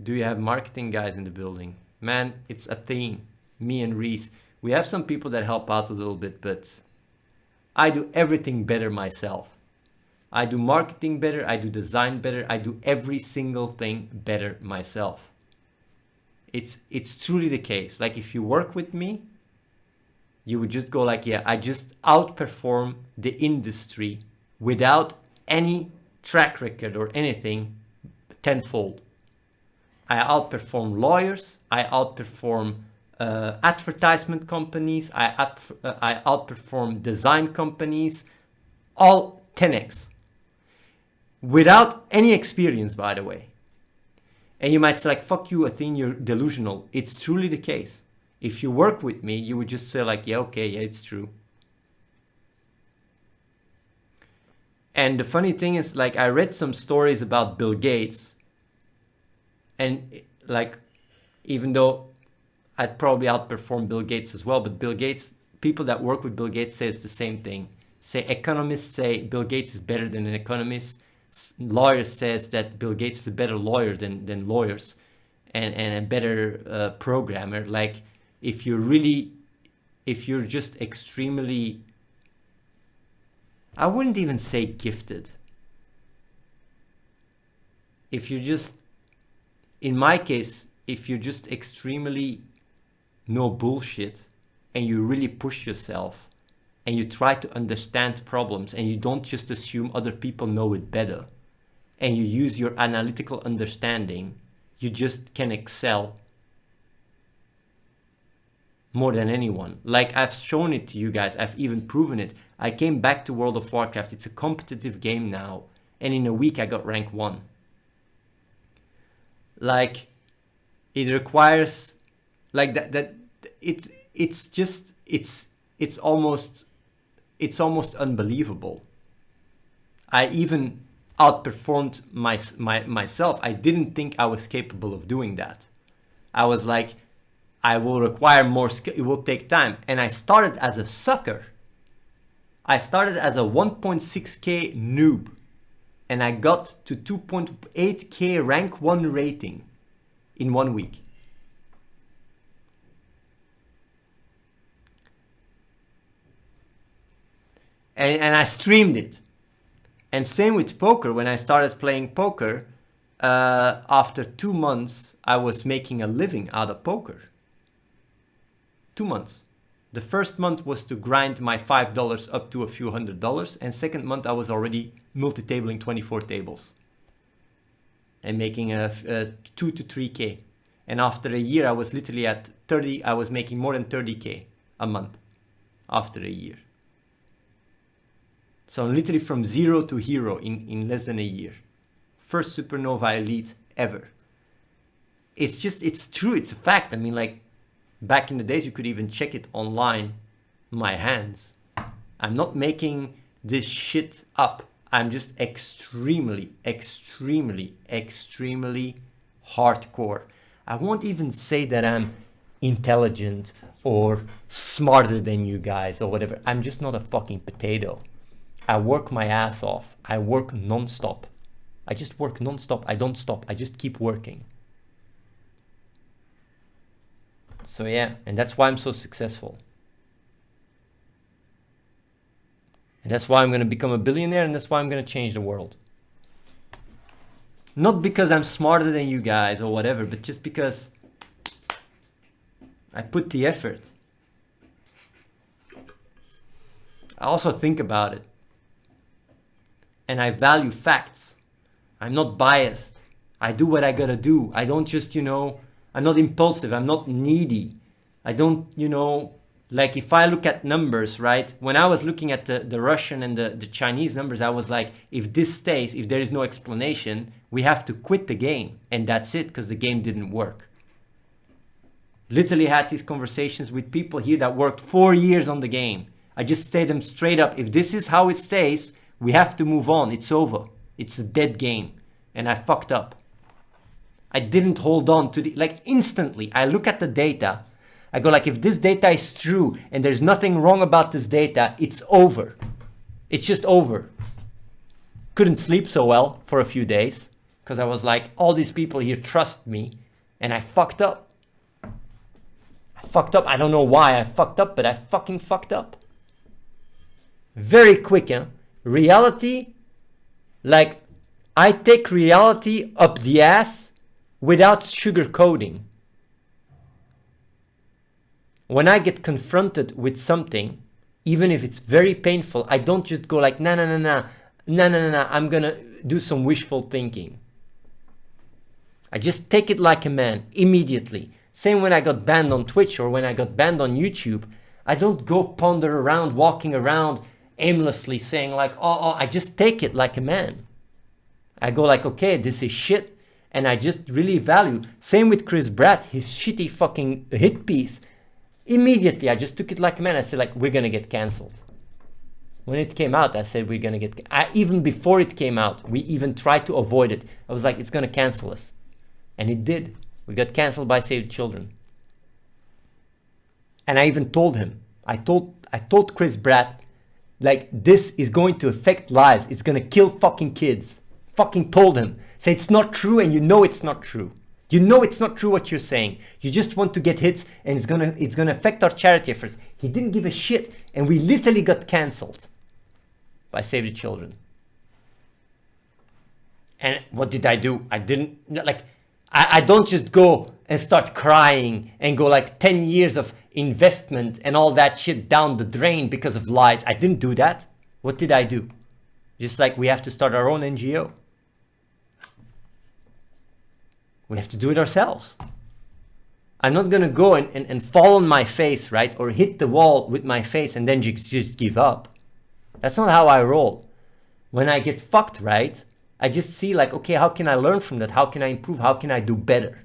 Do you have marketing guys in the building? Man, it's Athene, me and Reese. We have some people that help out a little bit, but I do everything better myself. I do marketing better, I do design better, I do every single thing better myself. It's truly the case. Like if you work with me, you would just go like, yeah, I just outperform the industry without any track record or anything tenfold. I outperform lawyers, I outperform advertisement companies, I outperform design companies, all 10x. Without any experience, by the way. And you might say like, fuck you, Athene, you're delusional. It's truly the case. If you work with me, you would just say like, yeah, okay, yeah, it's true. And the funny thing is, like, I read some stories about Bill Gates, and like, even though I'd probably outperform Bill Gates as well, but Bill Gates, people that work with Bill Gates says the same thing. Say economists say Bill Gates is better than an economist. Lawyers says that Bill Gates is a better lawyer than lawyers, and a better programmer. Like if you're just extremely, I wouldn't even say gifted. If you're just, in my case, if you're just extremely no bullshit and you really push yourself and you try to understand problems and you don't just assume other people know it better and you use your analytical understanding, you just can excel more than anyone. Like I've shown it to you guys, I've even proven it. I came back to World of Warcraft. It's a competitive game now, and in a week I got rank 1. Like it requires like that it's almost unbelievable. I even outperformed myself. I didn't think I was capable of doing that. I was like, I will require more skill, it will take time. And I started as a sucker. I started as a 1.6k noob, and I got to 2.8k rank 1 rating in 1 week. And I streamed it. And same with poker. When I started playing poker, after 2 months, I was making a living out of poker. 2 months. The first month was to grind my $5 up to a few $100s. And second month, I was already multi-tabling 24 tables. And making a 2 to 3K. And after a year, I was literally at 30. I was making more than 30K a month after a year. So literally from zero to hero in less than a year. First supernova elite ever. It's true, it's a fact. I mean, like, back in the days, you could even check it online. My hands. I'm not making this shit up. I'm just extremely hardcore. I won't even say that I'm intelligent or smarter than you guys or whatever. I'm just not a fucking potato. I work my ass off. I work non-stop. I just work non-stop. I don't stop. I just keep working. So yeah, and that's why I'm so successful. And that's why I'm going to become a billionaire, and that's why I'm going to change the world. Not because I'm smarter than you guys or whatever, but just because I put the effort. I also think about it. And I value facts. I'm not biased. I do what I gotta do. I don't just, I'm not impulsive. I'm not needy. I don't, like if I look at numbers, right? When I was looking at the Russian and the Chinese numbers, I was like, if this stays, if there is no explanation, we have to quit the game. And that's it, because the game didn't work. Literally had these conversations with people here that worked 4 years on the game. I just say them straight up, if this is how it stays, we have to move on. It's over. It's a dead game. And I fucked up. I didn't hold on to instantly. I look at the data. I go like, if this data is true and there's nothing wrong about this data, it's over. It's just over. Couldn't sleep so well for a few days. because I was like, all these people here trust me, and I fucked up. I don't know why I fucked up, but I fucking fucked up. Very quick, huh? Reality, like, I take reality up the ass without sugarcoating. When I get confronted with something, even if it's very painful, I don't just go like, nah, I'm gonna do some wishful thinking. I just take it like a man, immediately. Same when I got banned on Twitch or when I got banned on YouTube. I don't go ponder around, walking around aimlessly saying like, oh, I just take it like a man. I go like, okay, this is shit, and I just really value. Same with Chris Pratt, his shitty fucking hit piece. Immediately, I just took it like a man. I said like, we're gonna get cancelled. When it came out, I said we're gonna get. Even before it came out, we even tried to avoid it. I was like, it's gonna cancel us, and it did. We got cancelled by Save the Children. And I even told him. I told Chris Pratt, like, this is going to affect lives. It's gonna kill fucking kids. Fucking told him. Say it's not true, and you know it's not true. You know it's not true what you're saying. You just want to get hits, and it's gonna affect our charity efforts. He didn't give a shit, and we literally got cancelled by Save the Children. And what did I do? I didn't, like, I don't just go and start crying and go like 10 years of investment and all that shit down the drain because of lies. I didn't do that. What did I do? Just like we have to start our own NGO. We have to do it ourselves. I'm not gonna go and fall on my face, right? Or hit the wall with my face and then just give up. That's not how I roll. When I get fucked, right? I just see like, okay, how can I learn from that? How can I improve? How can I do better?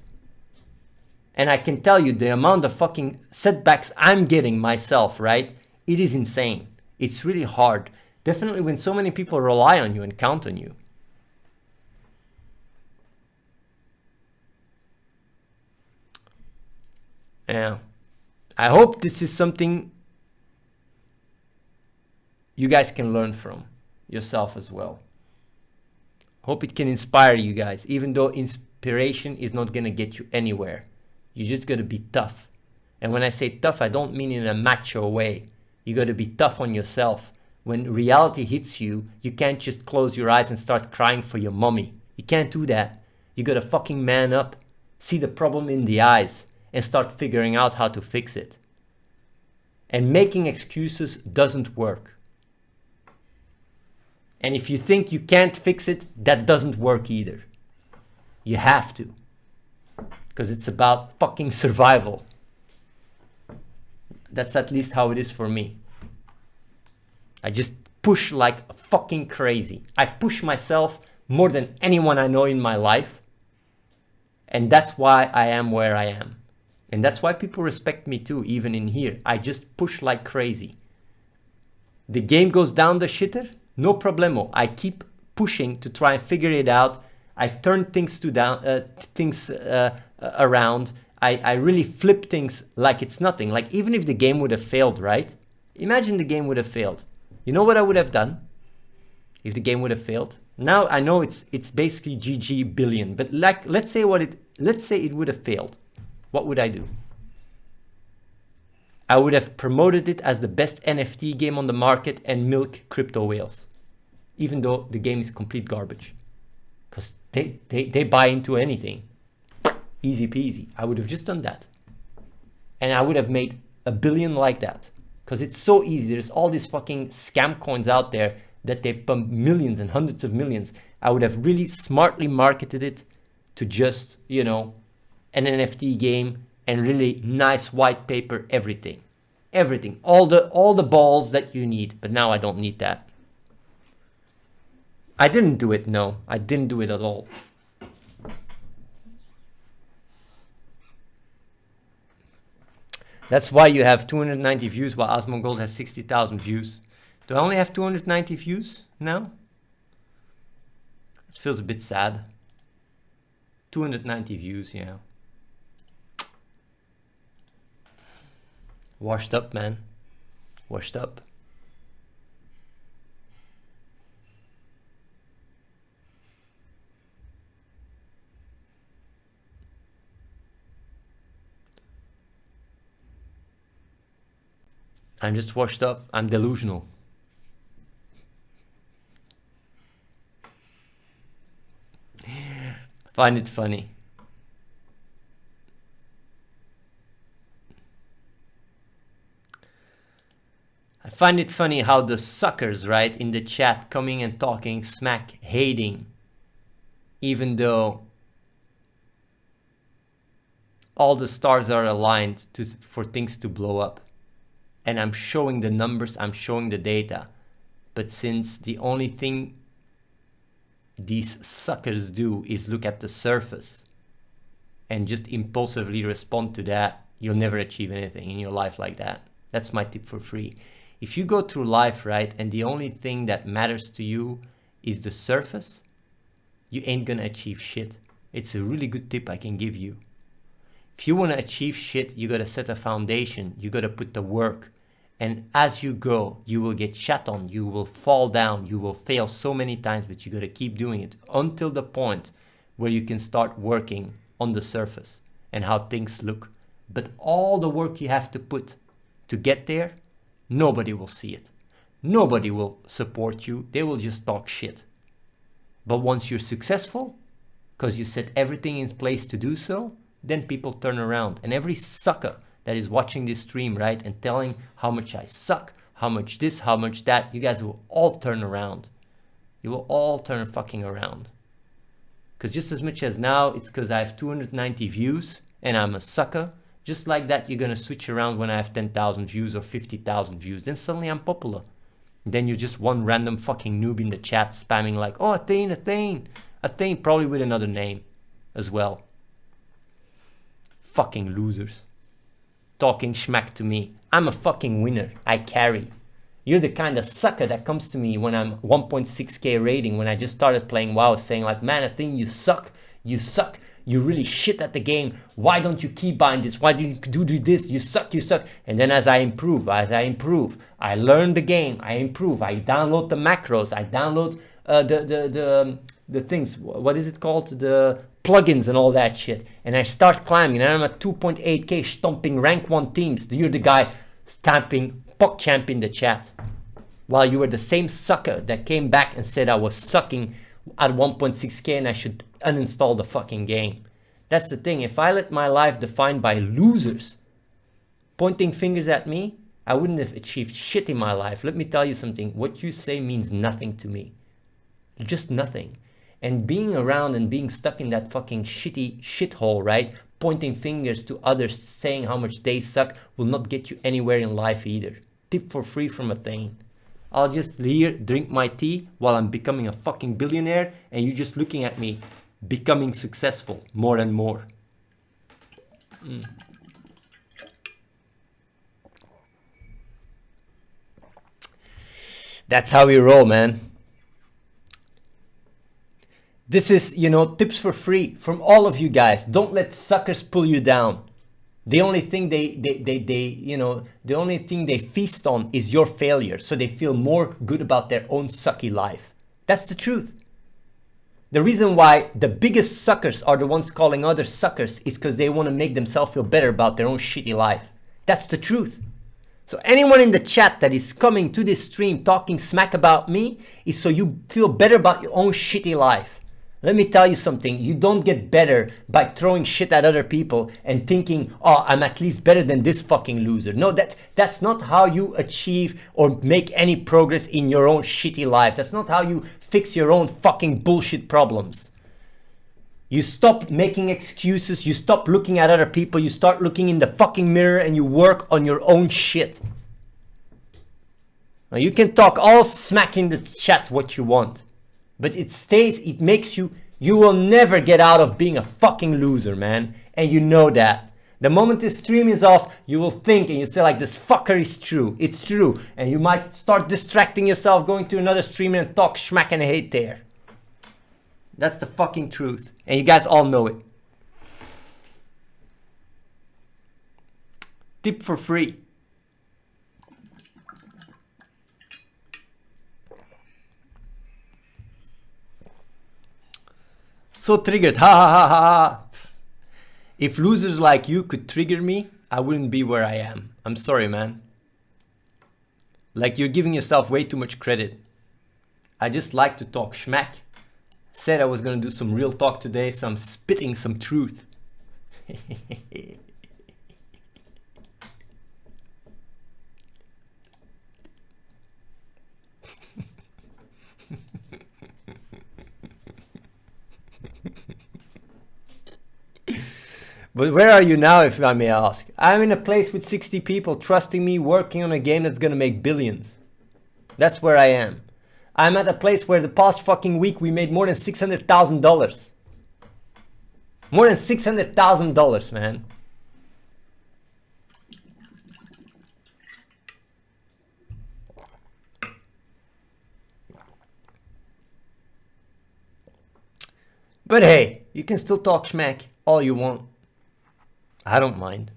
And I can tell you the amount of fucking setbacks I'm getting myself, right? It is insane. It's really hard. Definitely when so many people rely on you and count on you. Yeah. I hope this is something you guys can learn from yourself as well. Hope it can inspire you guys, even though inspiration is not gonna get you anywhere. You just gotta be tough. And when I say tough, I don't mean in a macho way. You gotta be tough on yourself. When reality hits you, you can't just close your eyes and start crying for your mommy. You can't do that. You gotta fucking man up, see the problem in the eyes, and start figuring out how to fix it. And making excuses doesn't work. And if you think you can't fix it, that doesn't work either. You have to. Because it's about fucking survival. That's at least how it is for me. I just push like fucking crazy. I push myself more than anyone I know in my life. And that's why I am where I am. And that's why people respect me too, even in here. I just push like crazy. The game goes down the shitter. No problemo. I keep pushing to try and figure it out. I turn things around. I really flip things like it's nothing. Like even if the game would have failed, right? Imagine the game would have failed. You know what I would have done if the game would have failed? Now I know it's basically GG billion, but like let's say it would have failed. What would I do? I would have promoted it as the best NFT game on the market and milk crypto whales. Even though the game is complete garbage. Because they buy into anything. Easy peasy. I would have just done that. And I would have made $1 billion like that. Because it's so easy. There's all these fucking scam coins out there that they pump millions and hundreds of millions. I would have really smartly marketed it to just, you know, an NFT game and really nice white paper, everything. Everything. All the balls that you need. But now I don't need that. I didn't do it, no. I didn't do it at all. That's why you have 290 views while Asmongold has 60,000 views. Do I only have 290 views now? It feels a bit sad. 290 views, yeah. Washed up, man. Washed up. I'm just washed up. I'm delusional. Find it funny. I find it funny how the suckers, right, in the chat coming and talking smack, hating, even though all the stars are aligned for things to blow up. And I'm showing the numbers, I'm showing the data. But since the only thing these suckers do is look at the surface and just impulsively respond to that, you'll never achieve anything in your life like that. That's my tip for free. If you go through life, right, and the only thing that matters to you is the surface, you ain't gonna achieve shit. It's a really good tip I can give you. If you wanna achieve shit, you gotta set a foundation, you gotta put the work. And as you go, you will get shat on, you will fall down, you will fail so many times, but you gotta keep doing it until the point where you can start working on the surface and how things look. But all the work you have to put to get there, nobody will see it. Nobody will support you. They will just talk shit. But once you're successful, because you set everything in place to do so, then people turn around. And every sucker that is watching this stream, right, and telling how much I suck, how much this, how much that, you guys will all turn around. You will all turn fucking around. Because just as much as now, it's because I have 290 views and I'm a sucker. Just like that, you're going to switch around when I have 10,000 views or 50,000 views. Then suddenly I'm popular. And then you're just one random fucking noob in the chat spamming like, oh, Athene, Athene. Athene, probably with another name as well. Fucking losers. Talking schmack to me. I'm a fucking winner. I carry. You're the kind of sucker that comes to me when I'm 1.6k rating, when I just started playing WoW, saying like, man, Athene, you suck. You suck. You really shit at the game. Why don't you keep buying this? Why do you do this? You suck, you suck. And then as I improve, I learn the game. I improve. I download the macros. I download the things. What is it called? The plugins and all that shit. And I start climbing. And I'm at 2.8k stomping rank 1 teams. You're the guy stamping PogChamp in the chat. While you were the same sucker that came back and said I was sucking at 1.6k and I should uninstall the fucking game. That's the thing. If I let my life defined by losers pointing fingers at me, I wouldn't have achieved shit in my life. Let me tell you something. What you say means nothing to me. Just nothing. And being around and being stuck in that fucking shitty shithole, right? Pointing fingers to others saying how much they suck will not get you anywhere in life either. Tip for free from Athene. I'll just here drink my tea while I'm becoming a fucking billionaire and you're just looking at me becoming successful more and more. That's how we roll, man. This is, you know, tips for free from all of you guys. Don't let suckers pull you down. The only thing the only thing they feast on is your failure. So they feel more good about their own sucky life. That's the truth. The reason why the biggest suckers are the ones calling others suckers is because they want to make themselves feel better about their own shitty life. That's the truth. So anyone in the chat that is coming to this stream talking smack about me is so you feel better about your own shitty life. Let me tell you something, you don't get better by throwing shit at other people and thinking, oh, I'm at least better than this fucking loser. No, that's not how you achieve or make any progress in your own shitty life. That's not how you fix your own fucking bullshit problems. You stop making excuses, you stop looking at other people, you start looking in the fucking mirror and you work on your own shit. Now you can talk all smack in the chat what you want. But it makes you will never get out of being a fucking loser, man. And you know that. The moment this stream is off, you will think and you say like, this fucker is true. It's true. And you might start distracting yourself, going to another stream and talk schmack and hate there. That's the fucking truth. And you guys all know it. Tip for free. So triggered, ha ha ha ha ha. If losers like you could trigger me, I wouldn't be where I am. I'm sorry, man. Like you're giving yourself way too much credit. I just like to talk schmack. Said I was gonna do some real talk today, so I'm spitting some truth. But where are you now, if I may ask? I'm in a place with 60 people trusting me, working on a game that's gonna make billions. That's where I am. I'm at a place where the past fucking week we made more than $600,000. More than $600,000, man. But hey, you can still talk schmack all you want. I don't mind.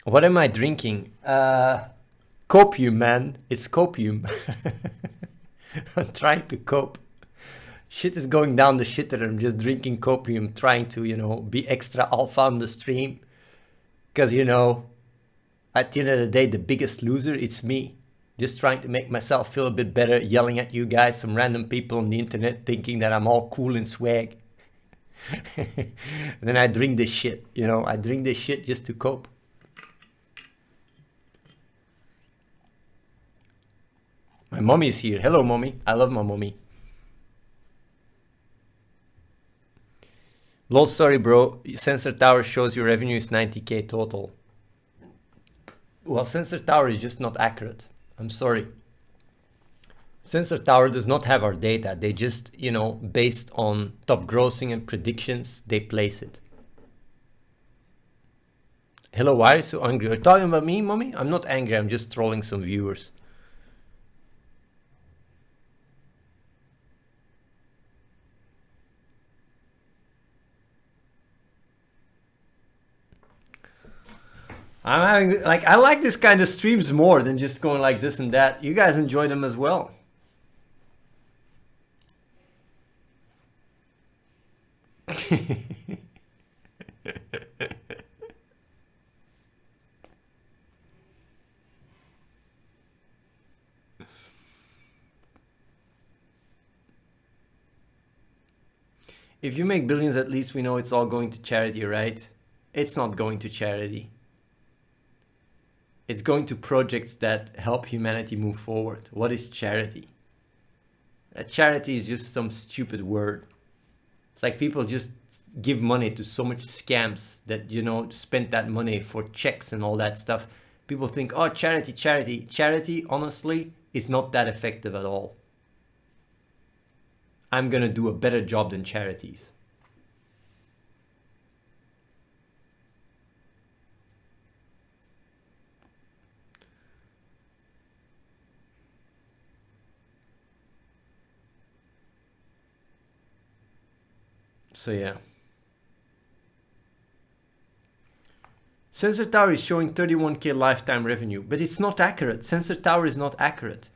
What am I drinking? Copium, man. It's copium. I'm trying to cope. Shit is going down the shitter. I'm just drinking copium, trying to, you know, be extra alpha on the stream. Because, you know, at the end of the day, the biggest loser, it's me. Just trying to make myself feel a bit better, yelling at you guys, some random people on the internet thinking that I'm all cool and swag. And then I drink this shit, you know, I drink this shit just to cope. My mommy's here. Hello, mommy. I love my mommy. Lol, sorry, bro. Sensor Tower shows your revenue is 90k total. Well, Sensor Tower is just not accurate. I'm sorry. Sensor Tower does not have our data. They just, you know, based on top grossing and predictions, they place it. Hello, why are you so angry? Are you talking about me, mommy? I'm not angry. I'm just trolling some viewers. I'm having, like, I like this kind of streams more than just going like this and that. You guys enjoy them as well. If you make billions, at least we know it's all going to charity, right? It's not going to charity. It's going to projects that help humanity move forward. What is charity? Charity is just some stupid word. It's like people just give money to so much scams that, you know, spend that money for checks and all that stuff. People think, oh, charity, charity. Charity, honestly, is not that effective at all. I'm gonna do a better job than charities. So yeah. Sensor Tower is showing 31k lifetime revenue, but it's not accurate. Sensor Tower is not accurate.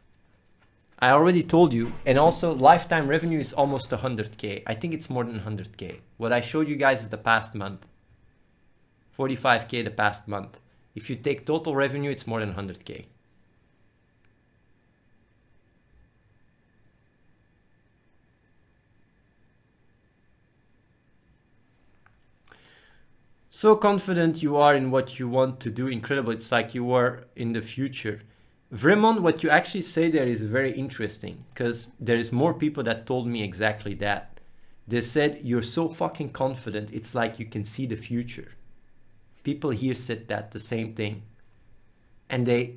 I already told you, and also lifetime revenue is almost 100k. I think it's more than 100k. What I showed you guys is the past month. 45k the past month. If you take total revenue, it's more than 100k. So confident you are in what you want to do. Incredible. It's like you are in the future. Vremon, what you actually say there is very interesting, because there is more people that told me exactly that. They said, you're so fucking confident, it's like you can see the future. People here said that, the same thing. And they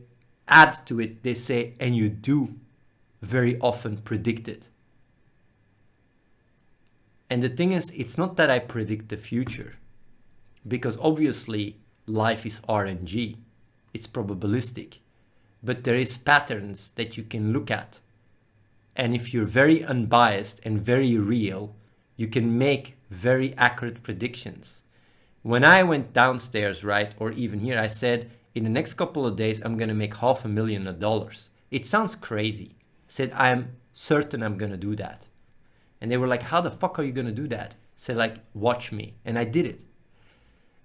add to it, they say, and you do very often predict it. And the thing is, it's not that I predict the future, because obviously life is RNG, it's probabilistic. But there is patterns that you can look at. And if you're very unbiased and very real, you can make very accurate predictions. When I went downstairs, right, or even here, I said, in the next couple of days, I'm gonna make $500,000. It sounds crazy. I said, I'm certain I'm gonna do that. And they were like, how the fuck are you gonna do that? I said, like, watch me. And I did it.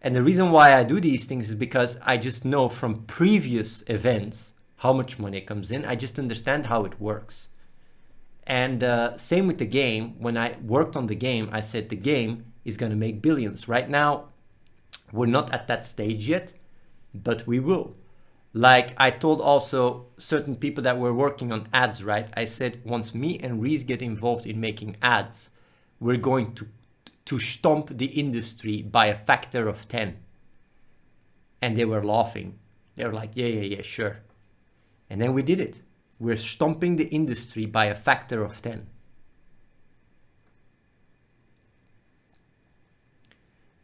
And the reason why I do these things is because I just know from previous events how much money comes in. I just understand how it works. And same with the game. When I worked on the game, I said the game is going to make billions. Right now, we're not at that stage yet, but we will. Like I told also certain people that were working on ads, right? I said, once me and Reese get involved in making ads, we're going to stomp the industry by a factor of 10. And they were laughing. They were like, yeah, sure. And then we did it. We're stomping the industry by a factor of 10.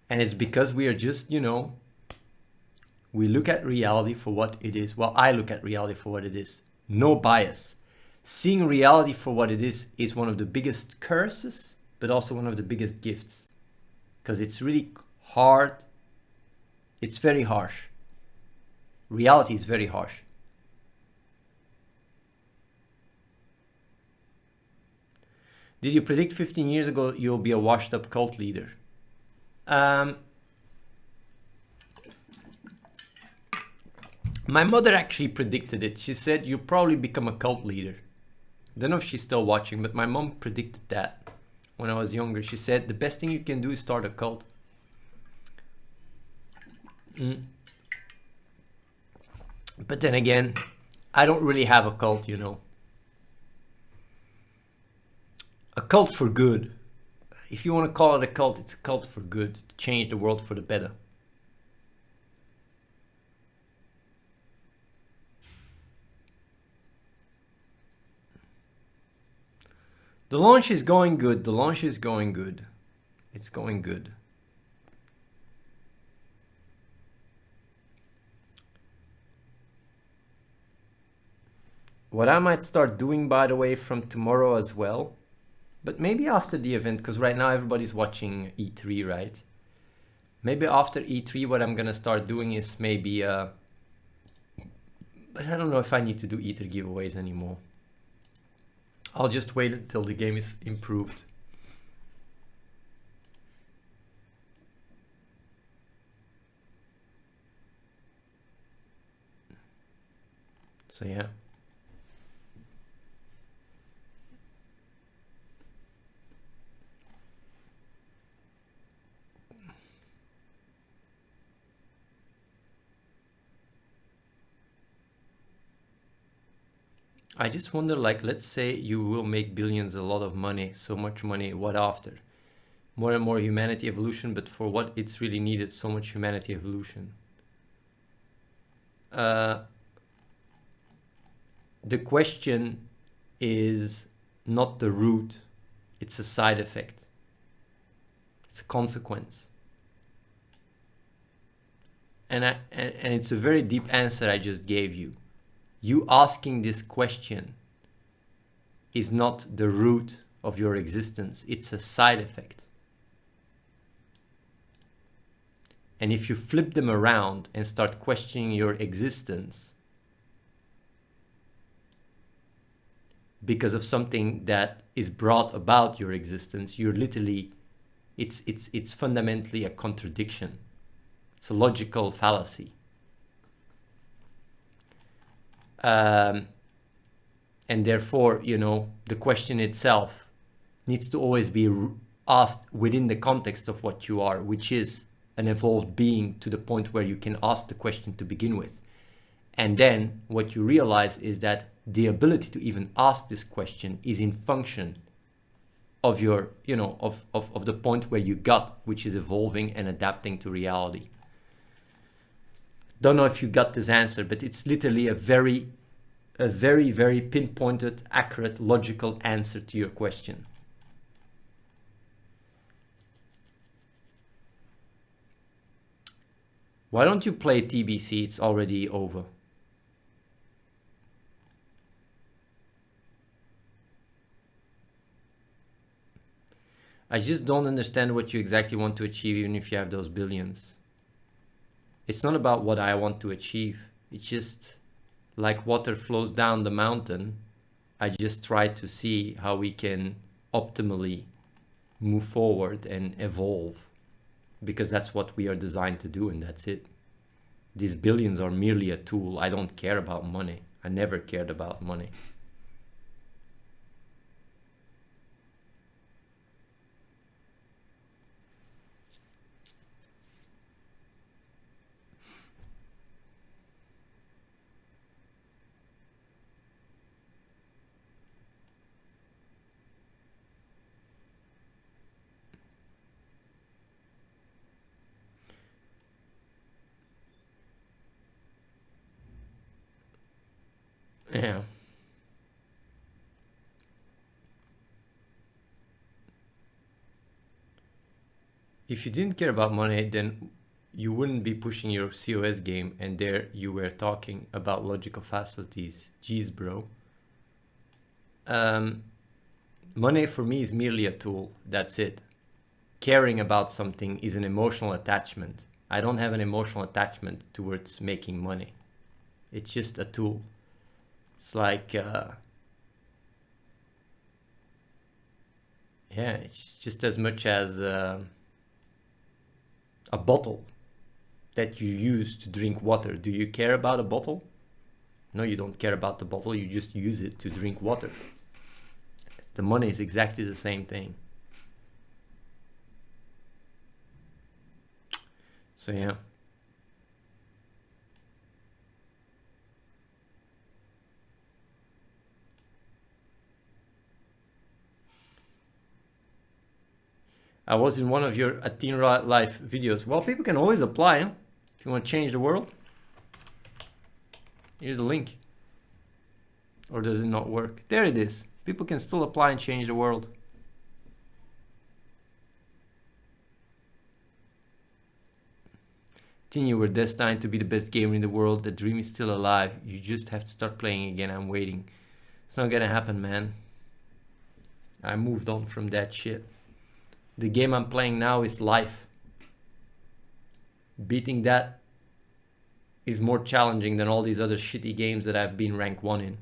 And it's because we are just, we look at reality for what it is. Well, I look at reality for what it is. No bias. Seeing reality for what it is one of the biggest curses, but also one of the biggest gifts. Because it's really hard. It's very harsh. Reality is very harsh. Did you predict 15 years ago you'll be a washed up cult leader? My mother actually predicted it. She said you'll probably become a cult leader. Don't know if she's still watching, but my mom predicted that when I was younger. She said the best thing you can do is start a cult. But then again, I don't really have a cult, A cult for good. If you want to call it a cult, it's a cult for good, to change the world for the better. The launch is going good. The launch is going good. It's going good. What I might start doing, by the way, from tomorrow as well, but maybe after the event, because right now everybody's watching E3, right? Maybe after E3, what I'm gonna start doing is maybe, but I don't know if I need to do E3 giveaways anymore. I'll just wait until the game is improved. So yeah. I just wonder, like, let's say you will make billions, a lot of money, so much money, what after? More and more humanity evolution, but for what it's really needed, so much humanity evolution. The question is not the root, it's a side effect. It's a consequence. And it's a very deep answer I just gave you. You asking this question is not the root of your existence. It's a side effect. And if you flip them around and start questioning your existence because of something that is brought about your existence, you're literally, it's fundamentally a contradiction. It's a logical fallacy. And therefore, the question itself needs to always be asked within the context of what you are, which is an evolved being to the point where you can ask the question to begin with. And then what you realize is that the ability to even ask this question is in function of your, of the point where you got, which is evolving and adapting to reality. Don't know if you got this answer, but it's literally a very, very pinpointed, accurate, logical answer to your question. Why don't you play TBC? It's already over. I just don't understand what you exactly want to achieve, even if you have those billions. It's not about what I want to achieve. It's just like water flows down the mountain. I just try to see how we can optimally move forward and evolve because that's what we are designed to do, and that's it. These billions are merely a tool. I don't care about money. I never cared about money. Yeah. If you didn't care about money, then you wouldn't be pushing your COS game, and there you were talking about logical faculties. Jeez, bro. Um, Money for me is merely a tool. That's it. Caring about something is an emotional attachment. I don't have an emotional attachment towards making money. It's just a tool. It's like, yeah, it's just as much as a bottle that you use to drink water. Do you care about a bottle? No, you don't care about the bottle. You just use it to drink water. The money is exactly the same thing. So yeah. I was in one of your Athene Life videos. Well, people can always apply, huh? If you want to change the world. Here's a link. Or does it not work? There it is. People can still apply and change the world. Athene, you were destined to be the best gamer in the world. The dream is still alive. You just have to start playing again. I'm waiting. It's not gonna happen, man. I moved on from that shit. The game I'm playing now is life. Beating that is more challenging than all these other shitty games that I've been rank 1 in.